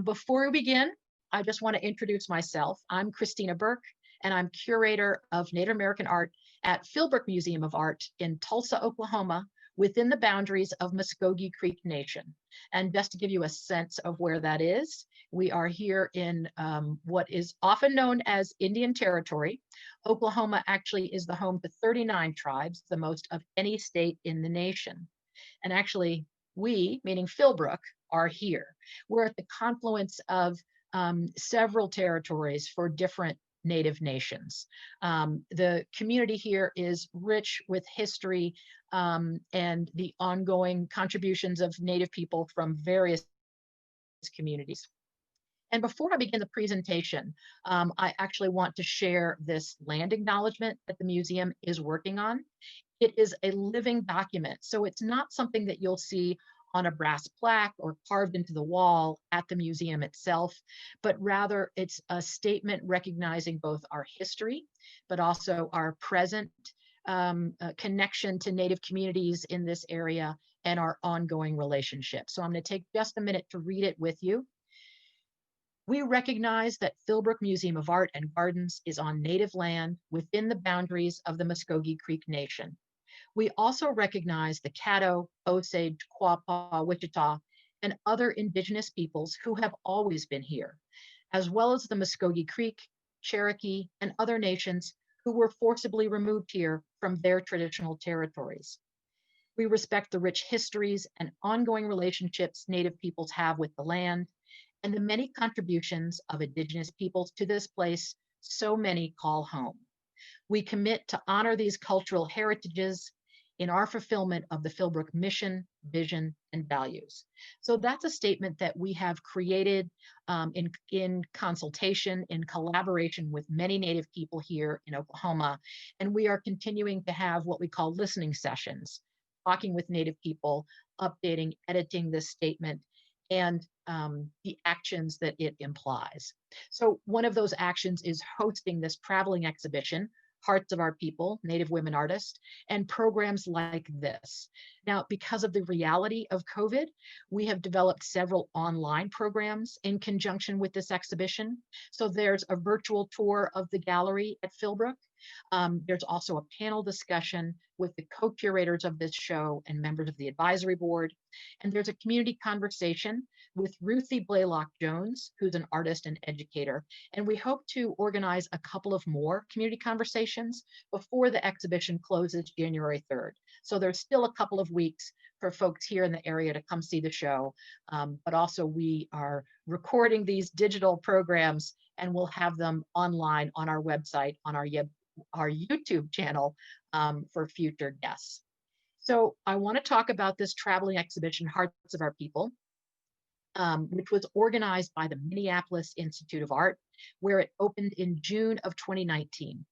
Before we begin, I just want to introduce myself. I'm Christina Burke, and I'm curator of Native American art at Philbrook Museum of Art in Tulsa, Oklahoma, within the boundaries of Muskogee Creek Nation. And just to give you a sense of where that is, we are here in what is often known as Indian Territory. Oklahoma actually is the home to 39 tribes, the most of any state in the nation. And actually, we, meaning Philbrook, are here. We're at the confluence of several territories for different Native nations. The community here is rich with history and the ongoing contributions of Native people from various communities. And before I begin the presentation, I actually want to share this land acknowledgement that the museum is working on. It is a living document, so it's not something that you'll see on a brass plaque or carved into the wall at the museum itself, but rather it's a statement recognizing both our history, but also our present connection to Native communities in this area and our ongoing relationship. So I'm going to take just a minute to read it with you. We recognize that Philbrook Museum of Art and Gardens is on Native land within the boundaries of the Muskogee Creek Nation. We also recognize the Caddo, Osage, Quapaw, Wichita, and other Indigenous peoples who have always been here, as well as the Muskogee Creek, Cherokee, and other nations who were forcibly removed here from their traditional territories. We respect the rich histories and ongoing relationships Native peoples have with the land and the many contributions of Indigenous peoples to this place so many call home. We commit to honor these cultural heritages in our fulfillment of the Philbrook mission, vision, and values. So that's a statement that we have created in consultation, in collaboration with many Native people here in Oklahoma. And we are continuing to have what we call listening sessions, talking with Native people, updating, editing this statement, and the actions that it implies. So one of those actions is hosting this traveling exhibition, Hearts of Our People, Native Women Artists, and programs like this. Now, because of the reality of COVID, we have developed several online programs in conjunction with this exhibition. So there's a virtual tour of the gallery at Philbrook. There's also a panel discussion with the co-curators of this show and members of the advisory board. And there's a community conversation with Ruthie Blaylock Jones, who's an artist and educator. And we hope to organize a couple of more community conversations before the exhibition closes January 3rd. So there's still a couple of weeks for folks here in the area to come see the show. But also we are recording these digital programs and we'll have them online on our website, on our YouTube channel for future guests. So I want to talk about this traveling exhibition, Hearts of Our People, which was organized by the Minneapolis Institute of Art, where it opened in June of 2019.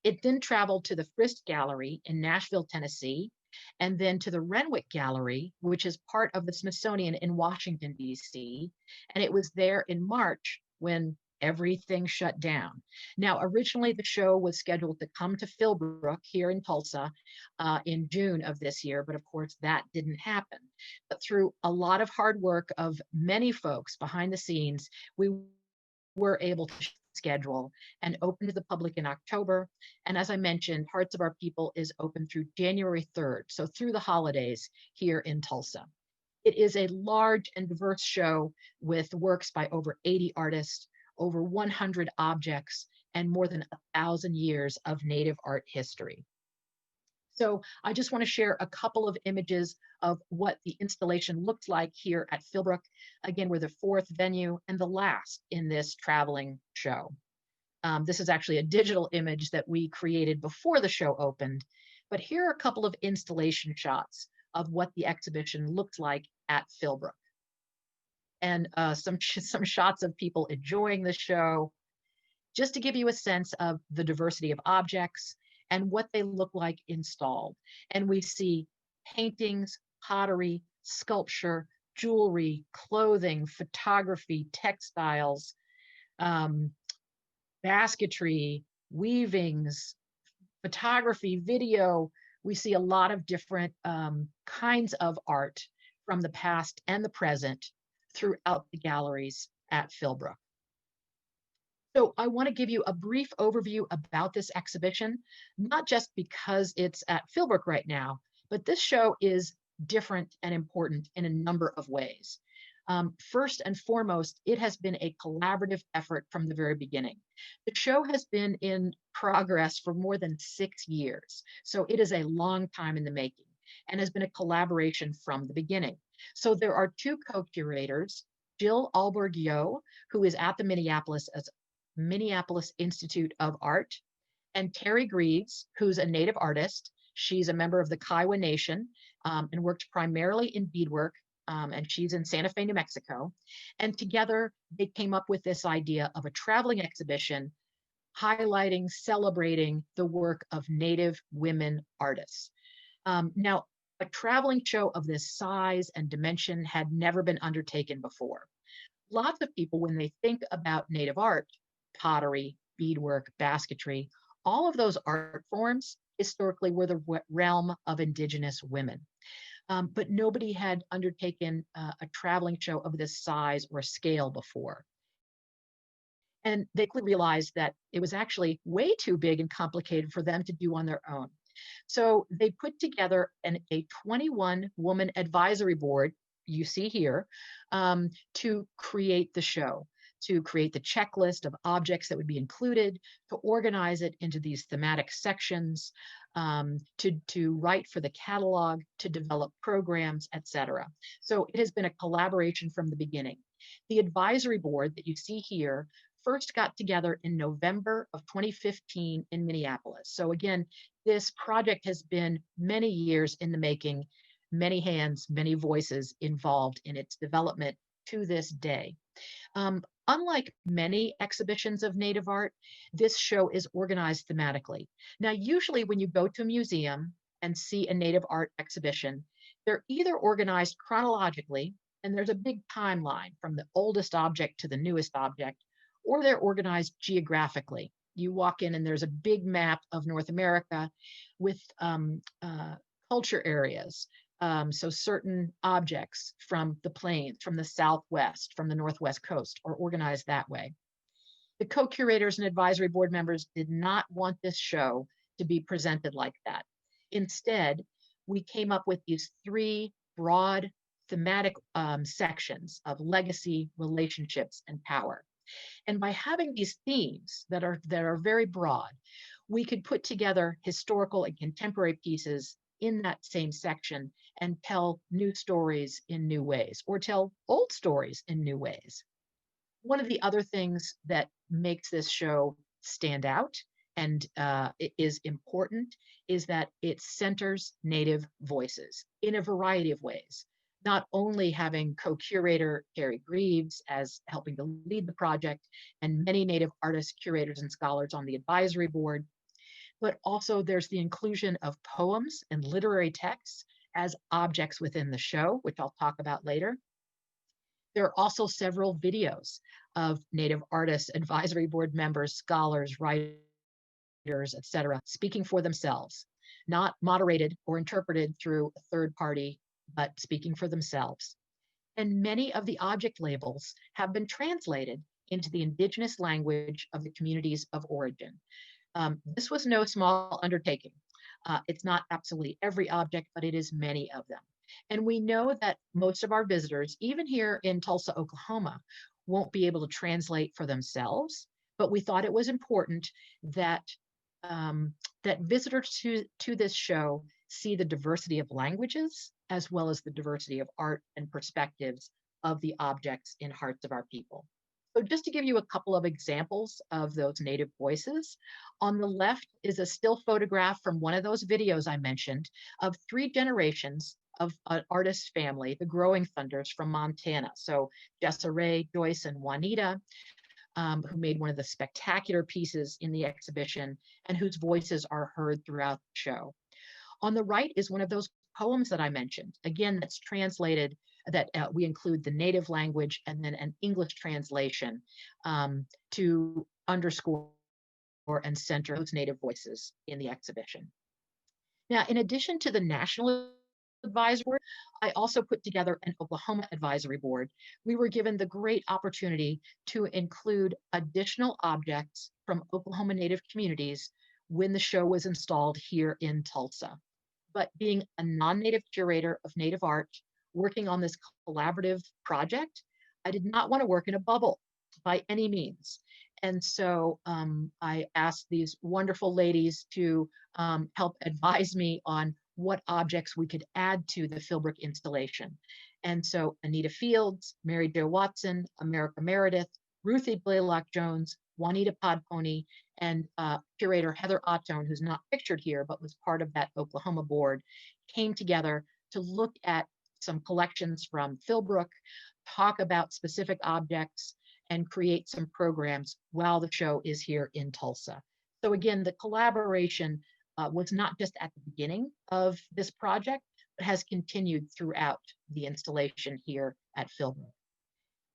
It then traveled to the Frist Gallery in Nashville, Tennessee, and then to the Renwick Gallery, which is part of the Smithsonian in Washington, D.C. And it was there in March when everything shut down. Now, originally the show was scheduled to come to Philbrook here in Tulsa in June of this year, but of course that didn't happen. But through a lot of hard work of many folks behind the scenes, we were able to schedule and open to the public in October. And as I mentioned, Hearts of Our People is open through January 3rd, so through the holidays here in Tulsa. It is a large and diverse show with works by over 80 artists, over 100 objects, and more than 1,000 years of Native art history. So I just want to share a couple of images of what the installation looks like here at Philbrook. Again, we're the fourth venue and the last in this traveling show. This is actually a digital image that we created before the show opened, but here are a couple of installation shots of what the exhibition looks like at Philbrook. And some shots of people enjoying the show, just to give you a sense of the diversity of objects and what they look like installed. And we see paintings, pottery, sculpture, jewelry, clothing, photography, textiles, basketry, weavings, photography, video. We see a lot of different kinds of art from the past and the present throughout the galleries at Philbrook. So I want to give you a brief overview about this exhibition, not just because it's at Philbrook right now, but this show is different and important in a number of ways. First and foremost, it has been a collaborative effort from the very beginning. The show has been in progress for more than 6 years, so it is a long time in the making and has been a collaboration from the beginning. So there are two co-curators, Jill Alberg-Yo, who is at the Minneapolis Institute of Art, and Terry Greaves, who's a native artist. She's a member of the Kiowa Nation and worked primarily in beadwork, and she's in Santa Fe, New Mexico. And together, they came up with this idea of a traveling exhibition highlighting, celebrating the work of Native women artists. Now, a traveling show of this size and dimension had never been undertaken before. Lots of people, when they think about Native art, pottery, beadwork, basketry, all of those art forms historically were the realm of Indigenous women. But nobody had undertaken a traveling show of this size or scale before. And they quickly realized that it was actually way too big and complicated for them to do on their own. So they put together a 21-woman advisory board, you see here, to create the show, to create the checklist of objects that would be included, to organize it into these thematic sections, to write for the catalog, to develop programs, etc. So it has been a collaboration from the beginning. The advisory board that you see here first got together in November of 2015 in Minneapolis. So again, this project has been many years in the making, many hands, many voices involved in its development to this day. Unlike many exhibitions of Native art, this show is organized thematically. Now, usually when you go to a museum and see a Native art exhibition, they're either organized chronologically, and there's a big timeline from the oldest object to the newest object, or they're organized geographically. You walk in and there's a big map of North America with culture areas. So certain objects from the plains, from the Southwest, from the Northwest coast are organized that way. The co-curators and advisory board members did not want this show to be presented like that. Instead, we came up with these three broad thematic sections of legacy, relationships, and power. And by having these themes that are very broad, we could put together historical and contemporary pieces in that same section and tell new stories in new ways, or tell old stories in new ways. One of the other things that makes this show stand out and it is important is that it centers Native voices in a variety of ways. Not only having co-curator Terry Greaves as helping to lead the project and many Native artists, curators, and scholars on the advisory board, but also there's the inclusion of poems and literary texts as objects within the show, which I'll talk about later. There are also several videos of Native artists, advisory board members, scholars, writers, etc., speaking for themselves, not moderated or interpreted through a third party, but speaking for themselves. And many of the object labels have been translated into the Indigenous language of the communities of origin. This was no small undertaking. It's not absolutely every object, but it is many of them. And we know that most of our visitors, even here in Tulsa, Oklahoma, won't be able to translate for themselves, but we thought it was important that that visitors to this show see the diversity of languages as well as the diversity of art and perspectives of the objects in hearts of our people. So just to give you a couple of examples of those Native voices, on the left is a still photograph from one of those videos I mentioned of 3 generations of an artist family, the Growing Thunders from Montana. So Jessa, Joyce, and Juanita, who made one of the spectacular pieces in the exhibition and whose voices are heard throughout the show. On the right is one of those poems that I mentioned. Again, that's translated, that we include the Native language and then an English translation to underscore and center those Native voices in the exhibition. Now, in addition to the national advisory board. I also put together an Oklahoma advisory board. We were given the great opportunity to include additional objects from Oklahoma Native communities when the show was installed here in Tulsa. But being a non-Native curator of Native art, working on this collaborative project, I did not want to work in a bubble by any means. And so I asked these wonderful ladies to help advise me on what objects we could add to the Philbrook installation. And so Anita Fields, Mary Jo Watson, America Meredith, Ruthie Blaylock Jones, Juanita Podpony, and curator Heather Ottone, who's not pictured here, but was part of that Oklahoma board, came together to look at some collections from Philbrook, talk about specific objects, and create some programs while the show is here in Tulsa. So again, the collaboration was not just at the beginning of this project, but has continued throughout the installation here at Philbrook.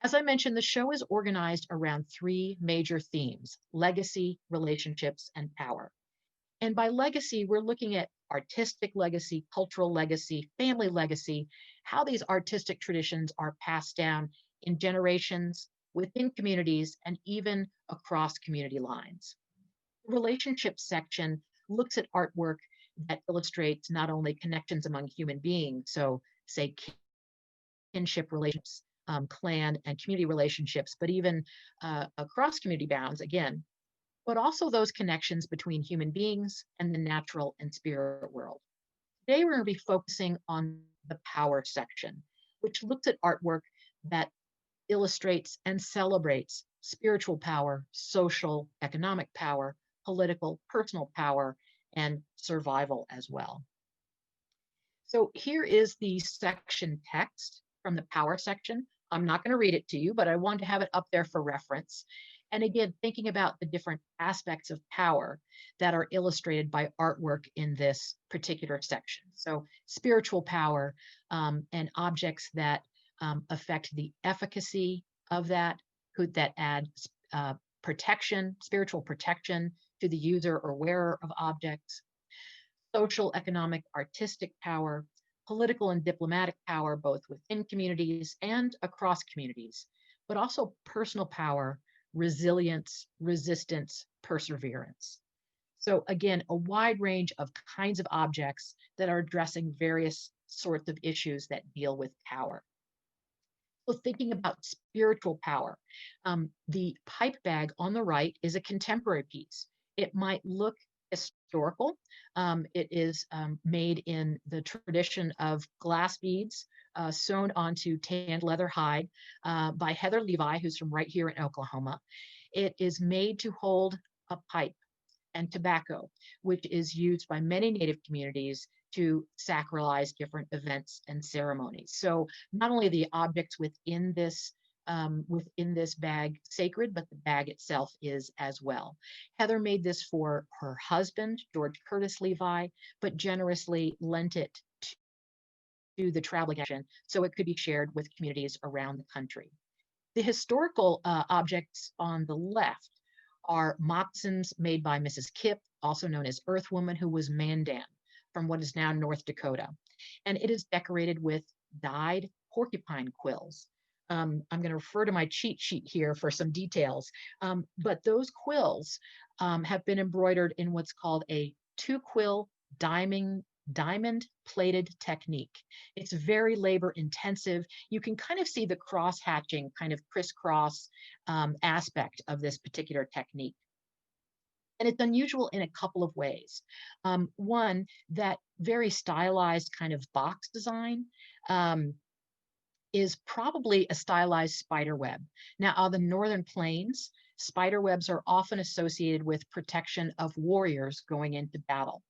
As I mentioned, the show is organized around three major themes: legacy, relationships, and power. And by legacy, we're looking at artistic legacy, cultural legacy, family legacy, how these artistic traditions are passed down in generations, within communities, and even across community lines. The relationships section looks at artwork that illustrates not only connections among human beings, so say kinship relationships, clan and community relationships, but even across community bounds, again, but also those connections between human beings and the natural and spirit world. Today, we're going to be focusing on the power section, which looks at artwork that illustrates and celebrates spiritual power, social, economic power, political, personal power, and survival as well. So here is the section text from the power section. I'm not going to read it to you, but I wanted to have it up there for reference. And again, thinking about the different aspects of power that are illustrated by artwork in this particular section. So spiritual power and objects that affect the efficacy of that, that add protection, spiritual protection to the user or wearer of objects, social, economic, artistic power, political and diplomatic power, both within communities and across communities, but also personal power, resilience, resistance, perseverance. So again, a wide range of kinds of objects that are addressing various sorts of issues that deal with power. So thinking about spiritual power, the pipe bag on the right is a contemporary piece. It might look historical. It is made in the tradition of glass beads sewn onto tanned leather hide by Heather Levi, who's from right here in Oklahoma. It is made to hold a pipe and tobacco, which is used by many Native communities to sacralize different events and ceremonies. So not only the objects within this bag sacred, but the bag itself is as well. Heather made this for her husband, George Curtis Levi, but generously lent it to the traveling action so it could be shared with communities around the country. The historical objects on the left are moccasins made by Mrs. Kipp, also known as Earthwoman, who was Mandan from what is now North Dakota. And it is decorated with dyed porcupine quills. I'm going to refer to my cheat sheet here for some details, but those quills have been embroidered in what's called a two-quill diamond plated technique. It's very labor intensive. You can kind of see the cross hatching, kind of crisscross aspect of this particular technique. And it's unusual in a couple of ways. One, that very stylized kind of box design is probably a stylized spider web. Now, on the northern plains, spider webs are often associated with protection of warriors going into battle.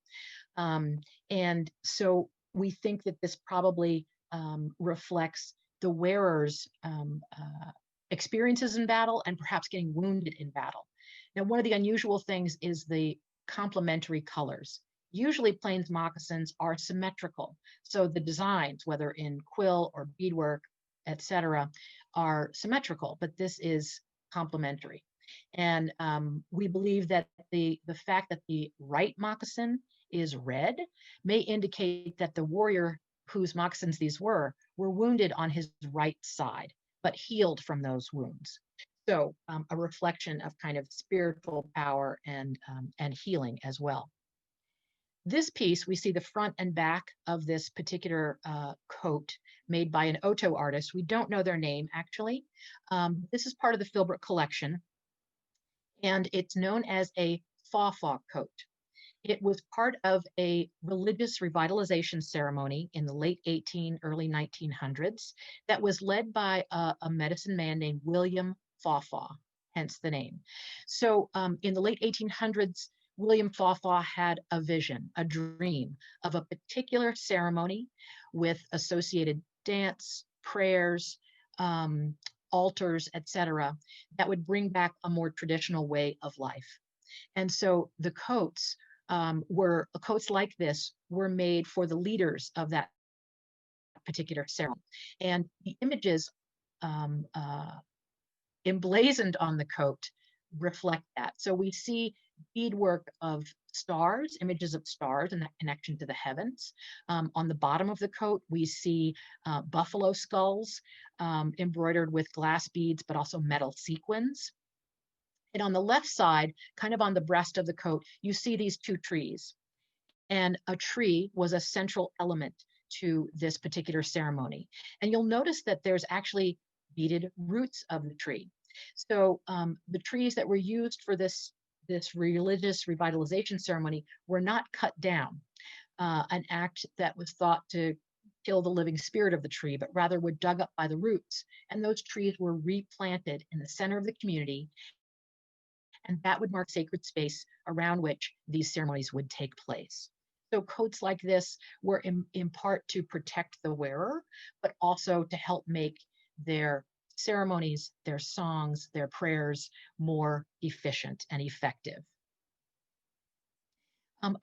And so we think that this probably reflects the wearer's experiences in battle and perhaps getting wounded in battle. Now, one of the unusual things is the complementary colors. Usually plains moccasins are symmetrical. So the designs, whether in quill or beadwork, et cetera, are symmetrical, but this is complementary. And we believe that the fact that the right moccasin is red may indicate that the warrior whose moccasins these were wounded on his right side, but healed from those wounds. So a reflection of kind of spiritual power and healing as well. This piece, we see the front and back of this particular coat made by an Oto artist. We don't know their name, actually. This is part of the Philbrook collection, and it's known as a faw coat. It was part of a religious revitalization ceremony in the late early 1900s that was led by a medicine man named William Faw, hence the name. So in the late 1800s, William Faw had a vision, a dream of a particular ceremony with associated dance, prayers, altars, etc., that would bring back a more traditional way of life. And so the coats coats like this were made for the leaders of that particular ceremony. And the images emblazoned on the coat reflect that. So we see beadwork of stars, images of stars and that connection to the heavens. On the bottom of the coat, we see buffalo skulls embroidered with glass beads, but also metal sequins. And on the left side, kind of on the breast of the coat, you see these two trees. And a tree was a central element to this particular ceremony. And you'll notice that there's actually beaded roots of the tree. So the trees that were used for this religious revitalization ceremony were not cut down, an act that was thought to kill the living spirit of the tree, but rather were dug up by the roots. And those trees were replanted in the center of the community, and that would mark sacred space around which these ceremonies would take place. So coats like this were in part to protect the wearer, but also to help make their ceremonies, their songs, their prayers more efficient and effective.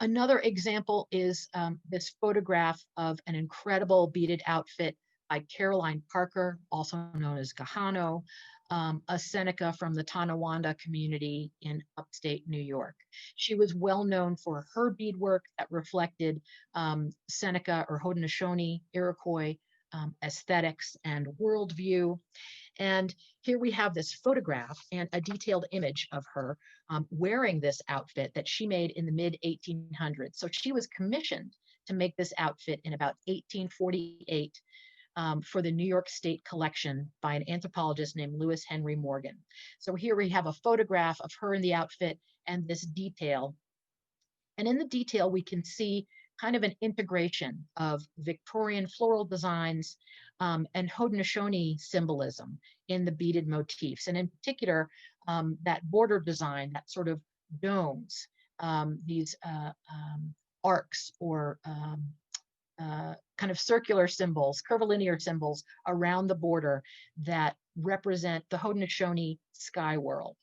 Another example is this photograph of an incredible beaded outfit by Caroline Parker, also known as Gahano, a Seneca from the Tonawanda community in upstate New York. She was well known for her beadwork that reflected Seneca or Haudenosaunee Iroquois aesthetics and worldview. And here we have this photograph and a detailed image of her wearing this outfit that she made in the mid 1800s. So she was commissioned to make this outfit in about 1848 for the New York State collection by an anthropologist named Lewis Henry Morgan. So here we have a photograph of her in the outfit and this detail. And in the detail, we can see kind of an integration of Victorian floral designs and Haudenosaunee symbolism in the beaded motifs. And in particular, that border design, that sort of domes, these arcs or kind of circular symbols, curvilinear symbols around the border that represent the Haudenosaunee sky world,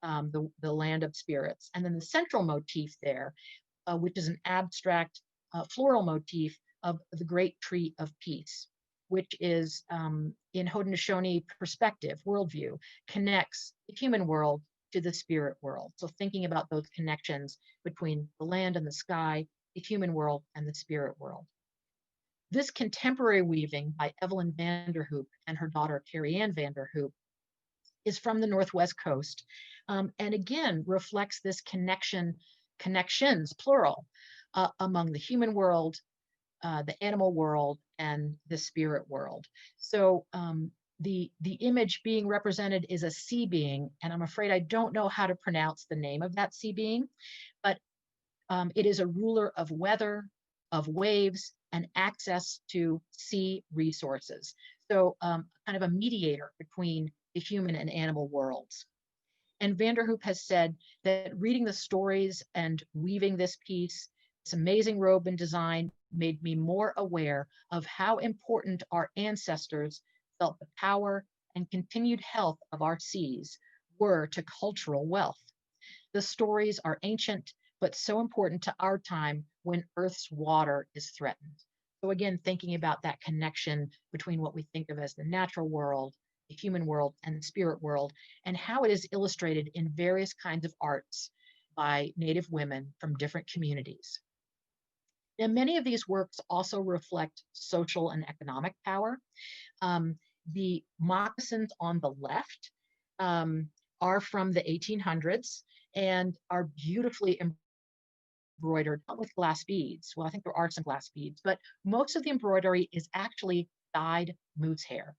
the land of spirits. And then the central motif there, which is an abstract floral motif of the great tree of peace, which is in Haudenosaunee perspective, worldview, connects the human world to the spirit world. So thinking about those connections between the land and the sky, the human world and the spirit world. This contemporary weaving by Evelyn Vanderhoop and her daughter Carrie Ann Vanderhoop is from the Northwest Coast, and again reflects this connections, plural, among the human world, the animal world, and the spirit world. So the image being represented is a sea being, and I'm afraid I don't know how to pronounce the name of that sea being, but it is a ruler of weather, of waves, and access to sea resources. So kind of a mediator between the human and animal worlds. And Vanderhoop has said that reading the stories and weaving this piece, this amazing robe and design, made me more aware of how important our ancestors felt the power and continued health of our seas were to cultural wealth. The stories are ancient, but so important to our time when Earth's water is threatened. So again, thinking about that connection between what we think of as the natural world, the human world, and the spirit world, and how it is illustrated in various kinds of arts by Native women from different communities. And many of these works also reflect social and economic power. Um, the moccasins on the left um, are from the 1800s and are beautifully embroidered, not with glass beads. Well, I think there are some glass beads, but most of the embroidery is actually dyed moose hair.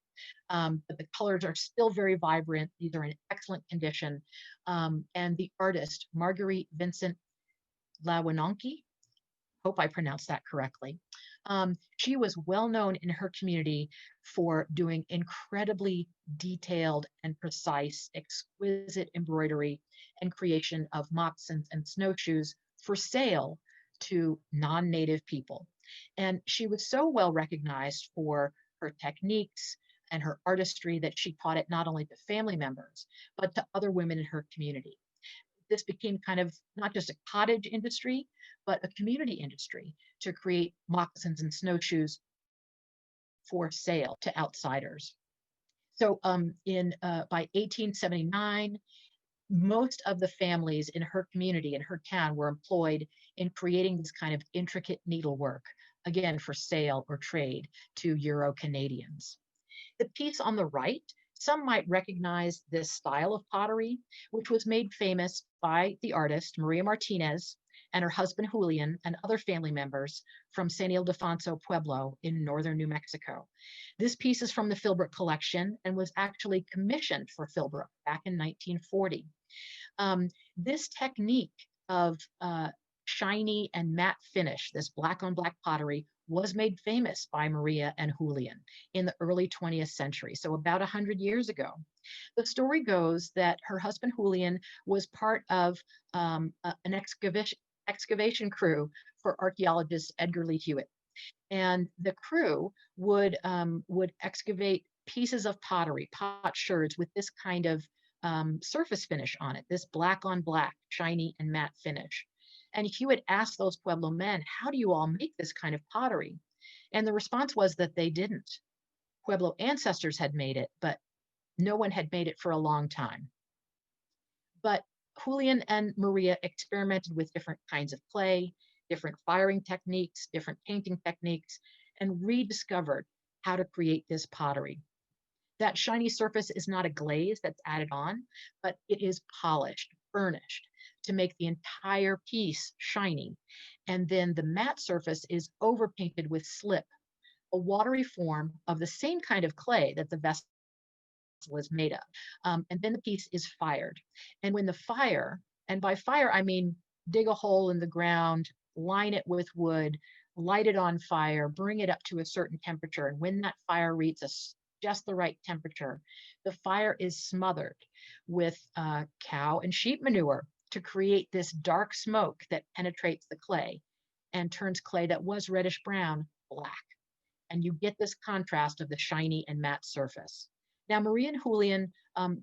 But the colors are still very vibrant. These are in excellent condition. And the artist, Marguerite Vincent Lawinonki, hope I pronounced that correctly. She was well known in her community for doing incredibly detailed and precise, exquisite embroidery and creation of moccasins and snowshoes for sale to non native people. And she was so well recognized for her techniques and her artistry that she taught it not only to family members, but to other women in her community. This became kind of not just a cottage industry, but a community industry to create moccasins and snowshoes for sale to outsiders. So in by 1879, most of the families in her community, in her town, were employed in creating this kind of intricate needlework, again, for sale or trade to Euro Canadians. The piece on the right, some might recognize this style of pottery, which was made famous by the artist Maria Martinez and her husband Julian and other family members from San Ildefonso Pueblo in northern New Mexico. This piece is from the Philbrook collection and was actually commissioned for Philbrook back in 1940. This technique of shiny and matte finish, this black on black pottery, was made famous by Maria and Julian in the early 20th century, so about 100 years ago. The story goes that her husband Julian was part of an excavation crew for archaeologist Edgar Lee Hewitt, and the crew would excavate pieces of pottery, potsherds, with this kind of surface finish on it, this black on black, shiny and matte finish. And Hewitt asked those Pueblo men, "How do you all make this kind of pottery?" And the response was that they didn't. Pueblo ancestors had made it, but no one had made it for a long time. But Julian and Maria experimented with different kinds of clay, different firing techniques, different painting techniques, and rediscovered how to create this pottery. That shiny surface is not a glaze that's added on, but it is polished, burnished to make the entire piece shiny. And then the matte surface is overpainted with slip, a watery form of the same kind of clay that the vessel is made of. And then the piece is fired. And when the fire, and by fire, I mean dig a hole in the ground, line it with wood, light it on fire, bring it up to a certain temperature. And when that fire reaches just the right temperature, the fire is smothered with cow and sheep manure to create this dark smoke that penetrates the clay and turns clay that was reddish brown black. And you get this contrast of the shiny and matte surface. Now, Marie and Julian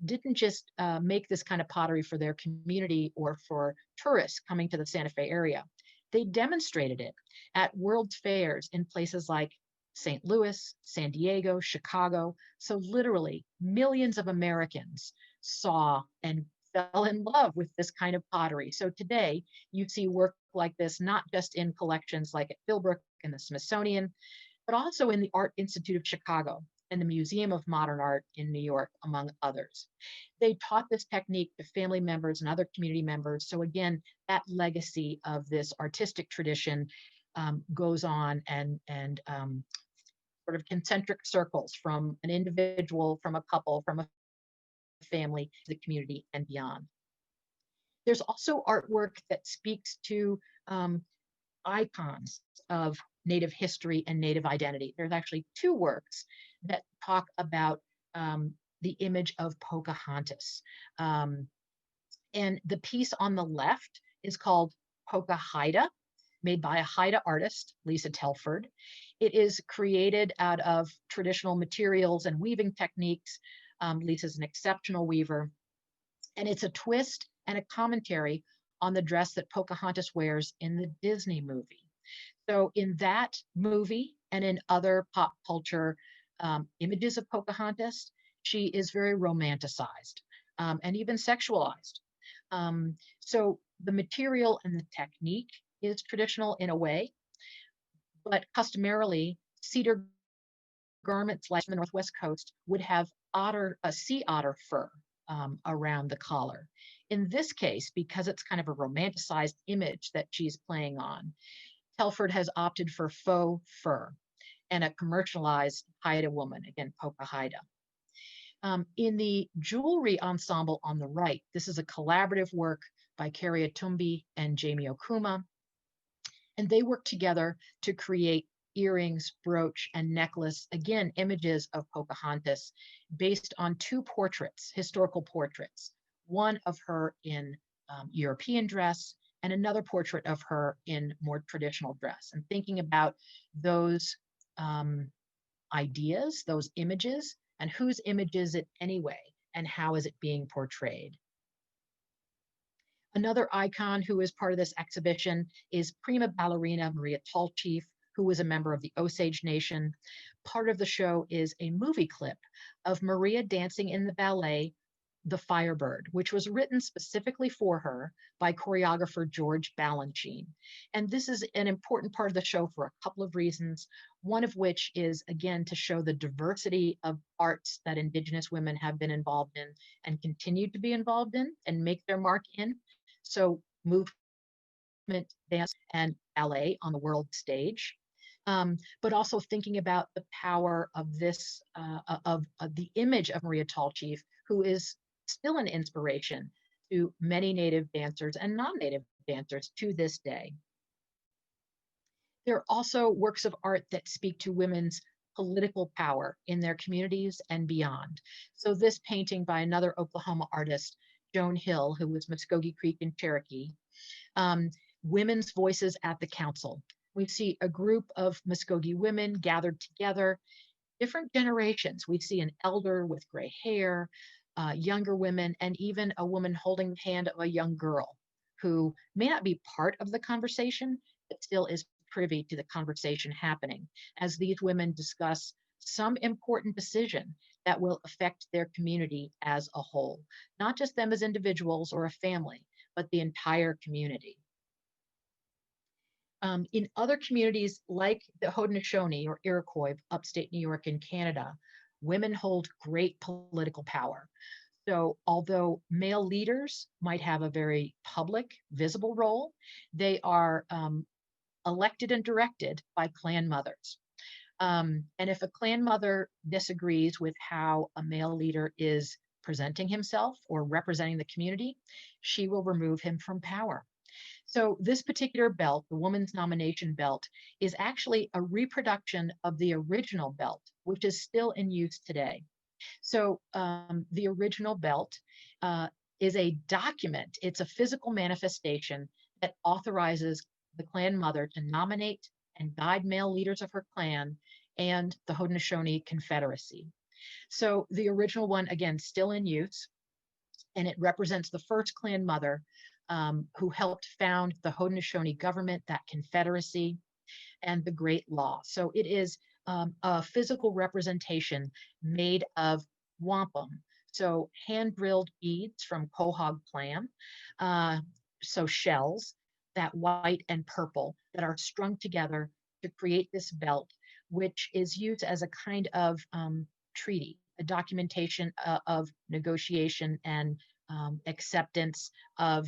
didn't just make this kind of pottery for their community or for tourists coming to the Santa Fe area. They demonstrated it at world fairs in places like St. Louis, San Diego, Chicago. So literally millions of Americans saw and fell in love with this kind of pottery. So today you see work like this, not just in collections like at Philbrook and the Smithsonian, but also in the Art Institute of Chicago and the Museum of Modern Art in New York, among others. They taught this technique to family members and other community members. So again, that legacy of this artistic tradition goes on and sort of concentric circles from an individual, from a couple, from a family to the community and beyond. There's also artwork that speaks to icons of Native history and Native identity. There's actually two works that talk about the image of Pocahontas. And the piece on the left is called Pocahida, made by a Haida artist, Lisa Telford. It is created out of traditional materials and weaving techniques. Lisa's an exceptional weaver. And it's a twist and a commentary on the dress that Pocahontas wears in the Disney movie. So in that movie and in other pop culture images of Pocahontas, she is very romanticized and even sexualized. So the material and the technique is traditional in a way, but customarily, cedar garments like from the Northwest coast would have sea otter fur around the collar. In this case, because it's kind of a romanticized image that she's playing on, Telford has opted for faux fur and a commercialized Haida woman, again, Poca Haida. In the jewelry ensemble on the right, this is a collaborative work by Carrie Atumbi and Jamie Okuma, and they work together to create earrings, brooch, and necklace, again, images of Pocahontas based on two portraits, historical portraits, one of her in European dress and another portrait of her in more traditional dress. And thinking about those ideas, those images, and whose image is it anyway, and how is it being portrayed? Another icon who is part of this exhibition is prima ballerina Maria Tallchief, who was a member of the Osage Nation. Part of the show is a movie clip of Maria dancing in the ballet The Firebird, which was written specifically for her by choreographer George Balanchine. And this is an important part of the show for a couple of reasons, one of which is, again, to show the diversity of arts that Indigenous women have been involved in and continue to be involved in and make their mark in. So movement, dance, and ballet on the world stage. But also thinking about the power of this, of the image of Maria Tallchief, who is still an inspiration to many Native dancers and non-Native dancers to this day. There are also works of art that speak to women's political power in their communities and beyond. So this painting by another Oklahoma artist, Joan Hill, who was Muskogee Creek in Cherokee, Women's Voices at the Council. We see a group of Muskogee women gathered together, different generations. We see an elder with gray hair, younger women, and even a woman holding the hand of a young girl who may not be part of the conversation, but still is privy to the conversation happening as these women discuss some important decision that will affect their community as a whole, not just them as individuals or a family, but the entire community. In other communities like the Haudenosaunee or Iroquois, upstate New York and Canada, women hold great political power. So although male leaders might have a very public, visible role, they are elected and directed by clan mothers. And if a clan mother disagrees with how a male leader is presenting himself or representing the community, she will remove him from power. So this particular belt, the woman's nomination belt, is actually a reproduction of the original belt, which is still in use today. So the original belt is a document. It's a physical manifestation that authorizes the clan mother to nominate and guide male leaders of her clan and the Haudenosaunee Confederacy. So the original one, again, still in use, and it represents the first clan mother who helped found the Haudenosaunee government, that confederacy, and the Great Law. So it is a physical representation made of wampum, so hand-drilled beads from quahog clam, so shells, that white and purple, that are strung together to create this belt, which is used as a kind of treaty, a documentation of negotiation and acceptance of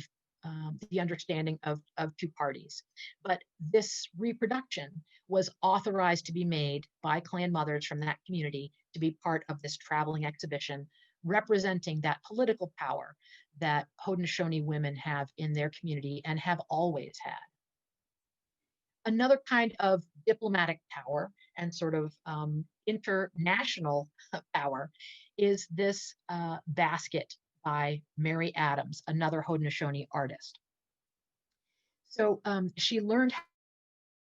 the understanding of two parties. But this reproduction was authorized to be made by clan mothers from that community to be part of this traveling exhibition, representing that political power that Haudenosaunee women have in their community and have always had. Another kind of diplomatic power and sort of international power is this basket by Mary Adams, another Haudenosaunee artist. So she learned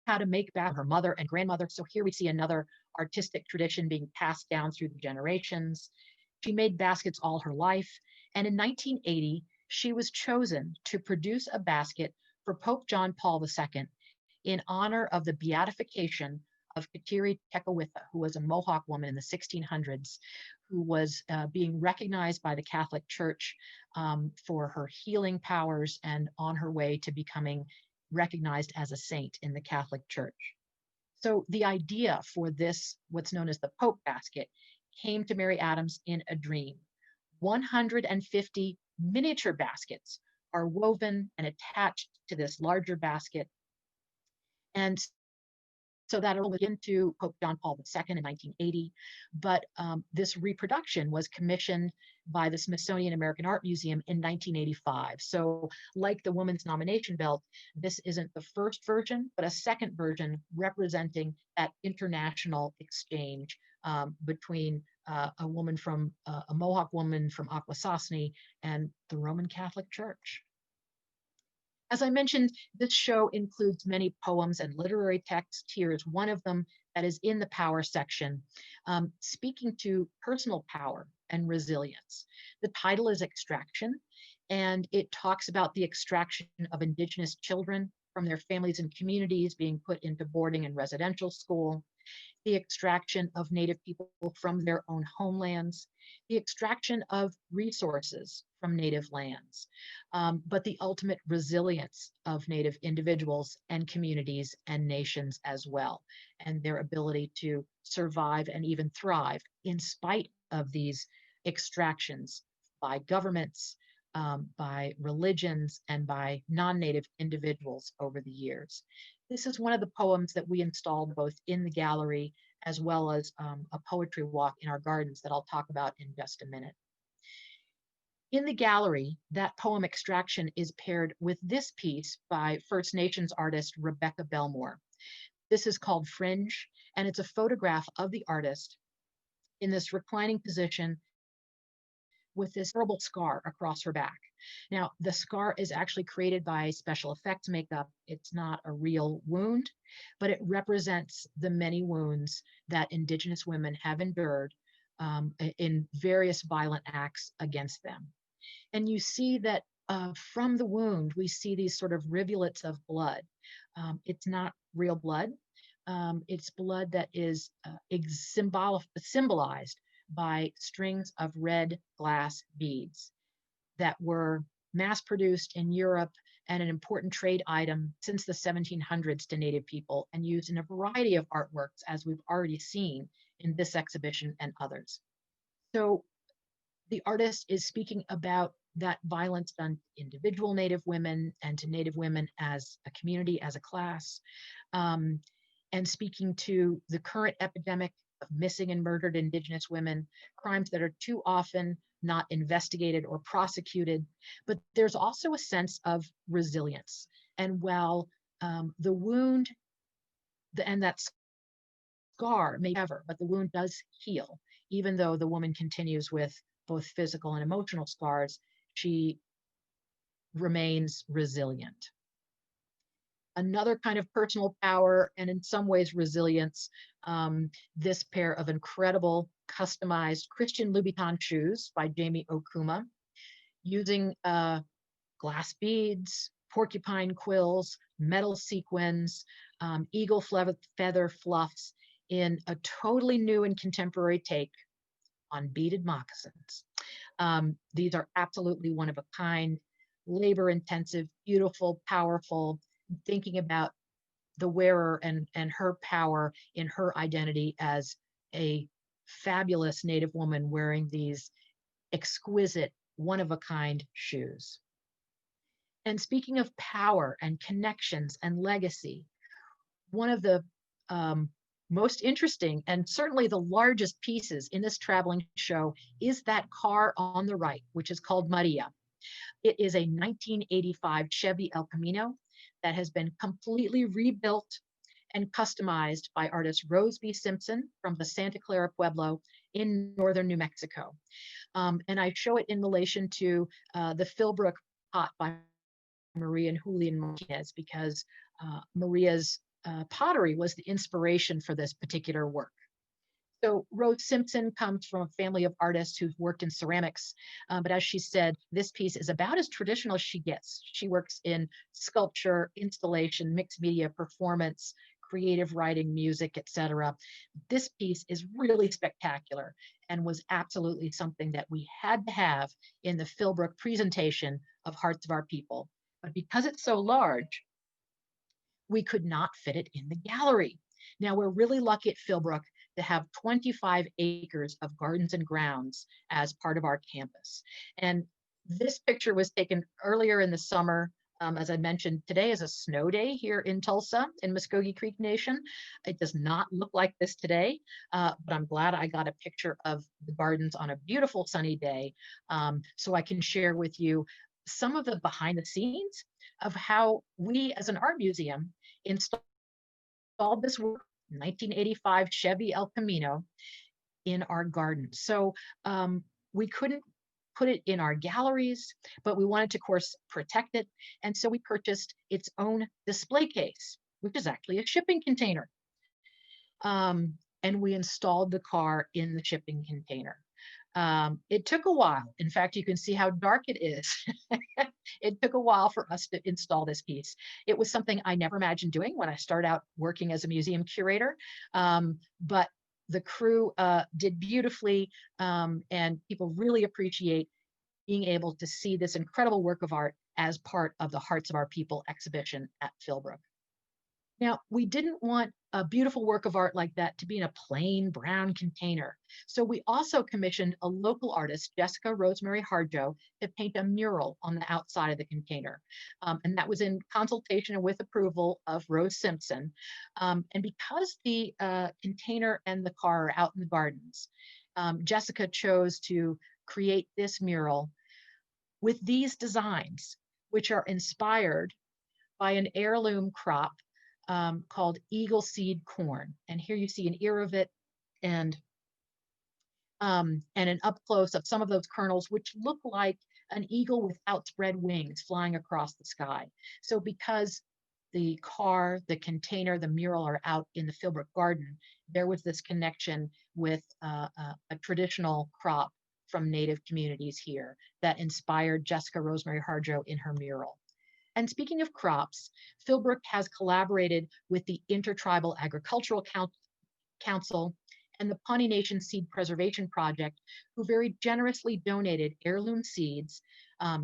how to make baskets from her mother and grandmother. So here we see another artistic tradition being passed down through the generations. She made baskets all her life. And in 1980, she was chosen to produce a basket for Pope John Paul II in honor of the beatification of Kateri Tekakwitha, who was a Mohawk woman in the 1600s, who was being recognized by the Catholic Church for her healing powers and on her way to becoming recognized as a saint in the Catholic Church. So the idea for this, what's known as the Pope basket, came to Mary Adams in a dream. 150 miniature baskets are woven and attached to this larger basket. And so that went into Pope John Paul II in 1980. But this reproduction was commissioned by the Smithsonian American Art Museum in 1985. So, like the woman's nomination belt, this isn't the first version, but a second version representing that international exchange between a woman from a Mohawk woman from Akwesasne and the Roman Catholic Church. As I mentioned, this show includes many poems and literary texts. Here is one of them that is in the power section, speaking to personal power and resilience. The title is Extraction, and it talks about the extraction of Indigenous children from their families and communities being put into boarding and residential school, the extraction of Native people from their own homelands, the extraction of resources from Native lands, but the ultimate resilience of Native individuals and communities and nations as well, and their ability to survive and even thrive in spite of these extractions by governments, by religions, and by non-Native individuals over the years. This is one of the poems that we installed both in the gallery as well as a poetry walk in our gardens that I'll talk about in just a minute. In the gallery, that poem Extraction is paired with this piece by First Nations artist Rebecca Belmore. This is called Fringe, and it's a photograph of the artist in this reclining position with this horrible scar across her back. Now, the scar is actually created by special effects makeup. It's not a real wound, but it represents the many wounds that Indigenous women have endured in various violent acts against them. And you see that from the wound, we see these sort of rivulets of blood. It's not real blood. It's blood that is symbolized by strings of red glass beads that were mass produced in Europe and an important trade item since the 1700s to Native people and used in a variety of artworks, as we've already seen in this exhibition and others. So the artist is speaking about that violence done to individual Native women and to Native women as a community, as a class, and speaking to the current epidemic of missing and murdered Indigenous women, crimes that are too often not investigated or prosecuted. But there's also a sense of resilience. And while the wound and that scar may never, but the wound does heal, even though the woman continues with both physical and emotional scars, she remains resilient. Another kind of personal power and in some ways resilience, this pair of incredible customized Christian Louboutin shoes by Jamie Okuma, using glass beads, porcupine quills, metal sequins, eagle feather fluffs in a totally new and contemporary take on beaded moccasins. These are absolutely one of a kind, labor intensive, beautiful, powerful, thinking about the wearer and her power in her identity as a fabulous Native woman wearing these exquisite, one of a kind shoes. And speaking of power and connections and legacy, one of the most interesting and certainly the largest pieces in this traveling show is that car on the right, which is called Maria. It is a 1985 Chevy El Camino that has been completely rebuilt and customized by artist Rose B. Simpson from the Santa Clara Pueblo in northern New Mexico. And I show it in relation to the Philbrook pot by Maria and Julian Martinez, because Maria's pottery was the inspiration for this particular work. So Rose Simpson comes from a family of artists who've worked in ceramics, but as she said, this piece is about as traditional as she gets. She works in sculpture, installation, mixed media, performance, creative writing, music, etc. This piece is really spectacular and was absolutely something that we had to have in the Philbrook presentation of Hearts of Our People. But because it's so large, we could not fit it in the gallery. Now, we're really lucky at Philbrook to have 25 acres of gardens and grounds as part of our campus. And this picture was taken earlier in the summer. As I mentioned, today is a snow day here in Tulsa in Muskogee Creek Nation. It does not look like this today, but I'm glad I got a picture of the gardens on a beautiful sunny day, so I can share with you some of the behind the scenes of how we as an art museum installed this work, 1985 Chevy El Camino, in our garden. So we couldn't put it in our galleries, but we wanted to, of course, protect it. And so we purchased its own display case, which is actually a shipping container. And we installed the car in the shipping container. It took a while. In fact, you can see how dark it is. It took a while for us to install this piece. It was something I never imagined doing when I started out working as a museum curator. But the crew did beautifully, and people really appreciate being able to see this incredible work of art as part of the Hearts of Our People exhibition at Philbrook. Now, we didn't want a beautiful work of art like that to be in a plain brown container. So we also commissioned a local artist, Jessica Rosemary Harjo, to paint a mural on the outside of the container. And that was in consultation and with approval of Rose Simpson. And because the container and the car are out in the gardens, Jessica chose to create this mural with these designs, which are inspired by an heirloom crop called eagle seed corn. And here you see an ear of it and an up close of some of those kernels, which look like an eagle with outspread wings flying across the sky. So because the car, the container, the mural are out in the Philbrook garden, there was this connection with a traditional crop from Native communities here that inspired Jessica Rosemary Harjo in her mural. And speaking of crops, Philbrook has collaborated with the Intertribal Agricultural Council and the Pawnee Nation Seed Preservation Project, who very generously donated heirloom seeds,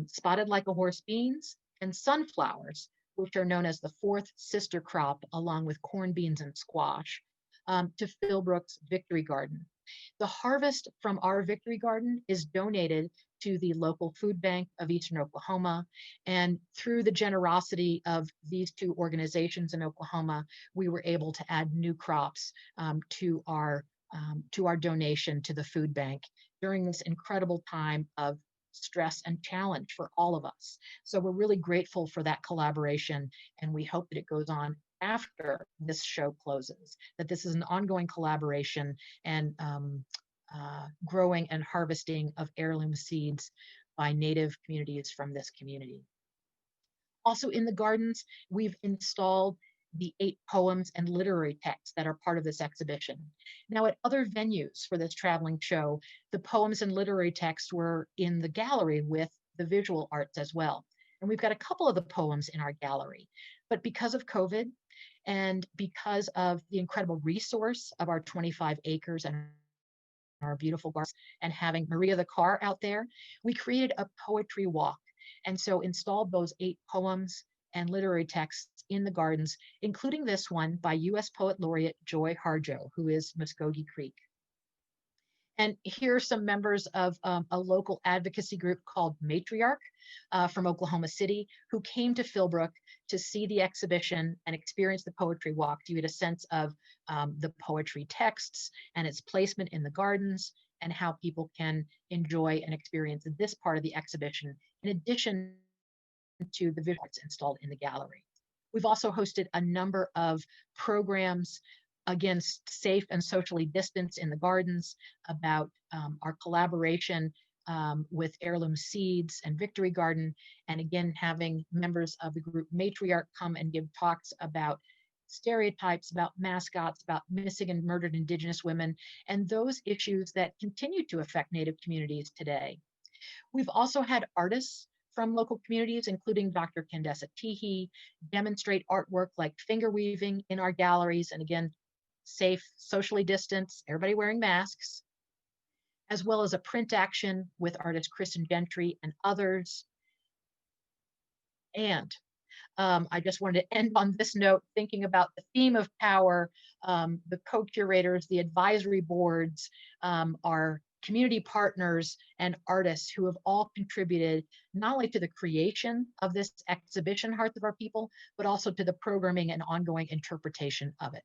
spotted like a horse beans, and sunflowers, which are known as the fourth sister crop, along with corn, beans, and squash, to Philbrook's Victory Garden. The harvest from our Victory Garden is donated to the local food bank of Eastern Oklahoma. And through the generosity of these two organizations in Oklahoma, we were able to add new crops to our donation to the food bank during this incredible time of stress and challenge for all of us. So we're really grateful for that collaboration, and we hope that it goes on after this show closes, that this is an ongoing collaboration and growing and harvesting of heirloom seeds by Native communities from this community. Also in the gardens, we've installed the 8 poems and literary texts that are part of this exhibition. Now at other venues for this traveling show, the poems and literary texts were in the gallery with the visual arts as well. And we've got a couple of the poems in our gallery. But because of COVID and because of the incredible resource of our 25 acres and our beautiful gardens and having Maria the car out there, we created a poetry walk. And so installed those 8 poems and literary texts in the gardens, including this one by U.S. Poet Laureate Joy Harjo, who is Muskogee Creek. And here are some members of a local advocacy group called Matriarch from Oklahoma City, who came to Philbrook to see the exhibition and experience the poetry walk to get a sense of the poetry texts and its placement in the gardens and how people can enjoy and experience this part of the exhibition, in addition to the visuals installed in the gallery. We've also hosted a number of programs against safe and socially distanced in the gardens, about our collaboration with Heirloom Seeds and Victory Garden, and again, having members of the group Matriarch come and give talks about stereotypes, about mascots, about missing and murdered Indigenous women, and those issues that continue to affect Native communities today. We've also had artists from local communities, including Dr. Kendessa Teehee, demonstrate artwork like finger weaving in our galleries, and again, safe, socially distanced, everybody wearing masks, as well as a print action with artist Kristen Gentry and others. And I just wanted to end on this note, thinking about the theme of power, the co-curators, the advisory boards, our community partners and artists who have all contributed not only to the creation of this exhibition, Hearts of Our People, but also to the programming and ongoing interpretation of it.